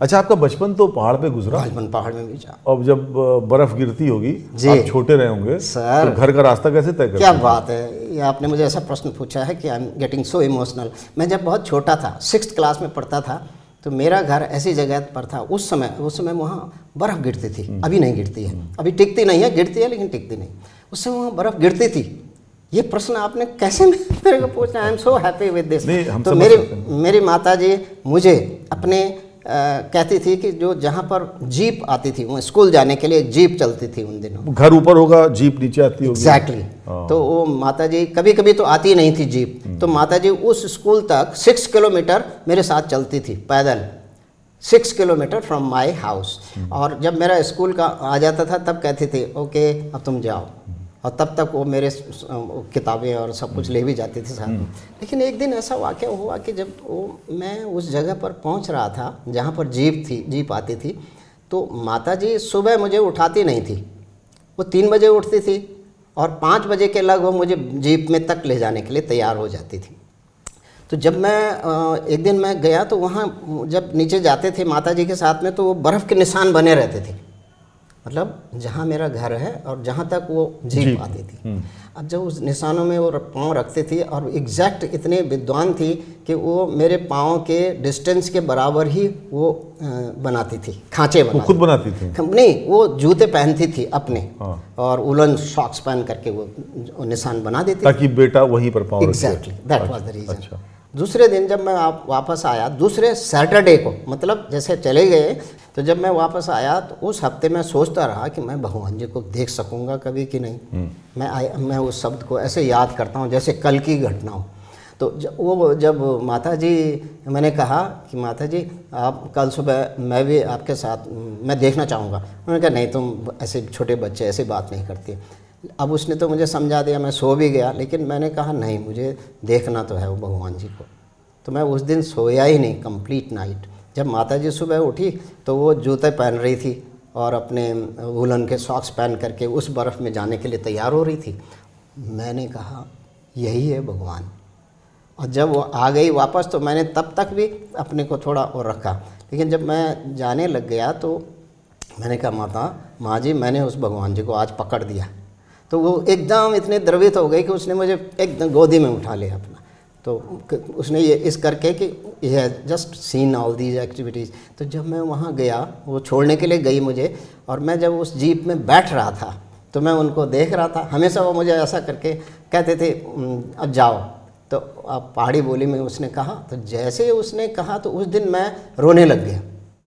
अच्छा, आपका बचपन तो पहाड़ पे गुजरा? बचपन पहाड़ में भी जा। अब जब बर्फ गिरती होगी, जी। आप छोटे रहे होंगे सर, तो घर का रास्ता कैसे तय करते? क्या बात है, ये आपने मुझे ऐसा प्रश्न पूछा है कि I am getting so emotional. मैं जब बहुत छोटा था, 6th क्लास में पढ़ता था, तो मेरा घर ऐसी जगह पर था। उस समय वहाँ बर्फ़ गिरती थी। अभी नहीं गिरती है, अभी टिकती नहीं है, गिरती है लेकिन टिकती नहीं। उस समय वहाँ बर्फ़ गिरती थी। ये प्रश्न आपने कैसे मेरे को पूछा? I am so happy with this. तो मेरी माता जी मुझे अपने कहती थी कि जो जहाँ पर जीप आती थी, वो स्कूल जाने के लिए एक जीप चलती थी उन दिनों। घर ऊपर होगा, जीप नीचे आती होगी। एग्जैक्टली। तो वो माता जी कभी कभी तो आती नहीं थी जीप, तो माता जी उस स्कूल तक 6 किलोमीटर मेरे साथ चलती थी पैदल, 6 किलोमीटर फ्रॉम माई हाउस। और जब मेरा स्कूल का आ जाता था तब कहती थी ओके अब तुम जाओ, और तब तक वो मेरे किताबें और सब कुछ ले भी जाती थी साथ में। लेकिन एक दिन ऐसा वाक़या हुआ कि जब मैं उस जगह पर पहुंच रहा था जहां पर जीप आती थी, तो माता जी सुबह मुझे उठाती नहीं थी। वो 3 बजे उठती थी और 5 बजे के लगभग मुझे जीप में तक ले जाने के लिए तैयार हो जाती थी। तो जब मैं एक दिन मैं गया तो वहाँ जब नीचे जाते थे माता जी के साथ में, तो वो बर्फ़ के निशान बने रहते थे, मतलब जहाँ मेरा घर है और जहाँ तक वो जीप आती थी। अब जब उस निशानों में वो पाँव रखती थी, और एग्जैक्ट इतने विद्वान थी कि वो मेरे पाँव के डिस्टेंस के बराबर ही वो बनाती थी, खांचे बनाती। वो खुद बनाती थी? नहीं, वो जूते पहनती थी अपने। हाँ। और उलन सॉक्स पहन करके वो निशान बना देती ताकि बेटा वहीं पर पाँव रखे। Exactly, that was the reason. दूसरे दिन जब मैं वापस आया, दूसरे सैटरडे को, मतलब जैसे चले गए, तो जब मैं वापस आया तो उस हफ्ते मैं सोचता रहा कि मैं भगवान जी को देख सकूंगा कभी कि नहीं। मैं उस शब्द को ऐसे याद करता हूँ जैसे कल की घटना हो। तो जब माता जी, मैंने कहा कि माता जी आप कल सुबह मैं भी आपके साथ मैं देखना चाहूँगा। उन्होंने कहा नहीं, तुम ऐसे छोटे बच्चे ऐसी बात नहीं करती। अब उसने तो मुझे समझा दिया, मैं सो भी गया, लेकिन मैंने कहा नहीं, मुझे देखना तो है वो भगवान जी को। तो मैं उस दिन सोया ही नहीं कंप्लीट नाइट। जब माता जी सुबह उठी तो वो जूते पहन रही थी और अपने वुलन के सॉक्स पहन करके उस बर्फ़ में जाने के लिए तैयार हो रही थी। मैंने कहा यही है भगवान। और जब वो आ गई वापस तो मैंने तब तक भी अपने को थोड़ा और रखा, लेकिन जब मैं जाने लग गया तो मैंने कहा माँ जी मैंने उस भगवान जी को आज पकड़ दिया। तो वो एकदम इतने द्रवित हो गई कि उसने मुझे एकदम गोदी में उठा लिया अपना। तो उसने ये इस करके कि ये just seen all these activities. तो जब मैं वहाँ गया, वो छोड़ने के लिए गई मुझे, और मैं जब उस जीप में बैठ रहा था तो मैं उनको देख रहा था। हमेशा वो मुझे ऐसा करके कहते थे अब जाओ। तो अब पहाड़ी बोली में उसने कहा, तो जैसे उसने कहा तो उस दिन मैं रोने लग गया।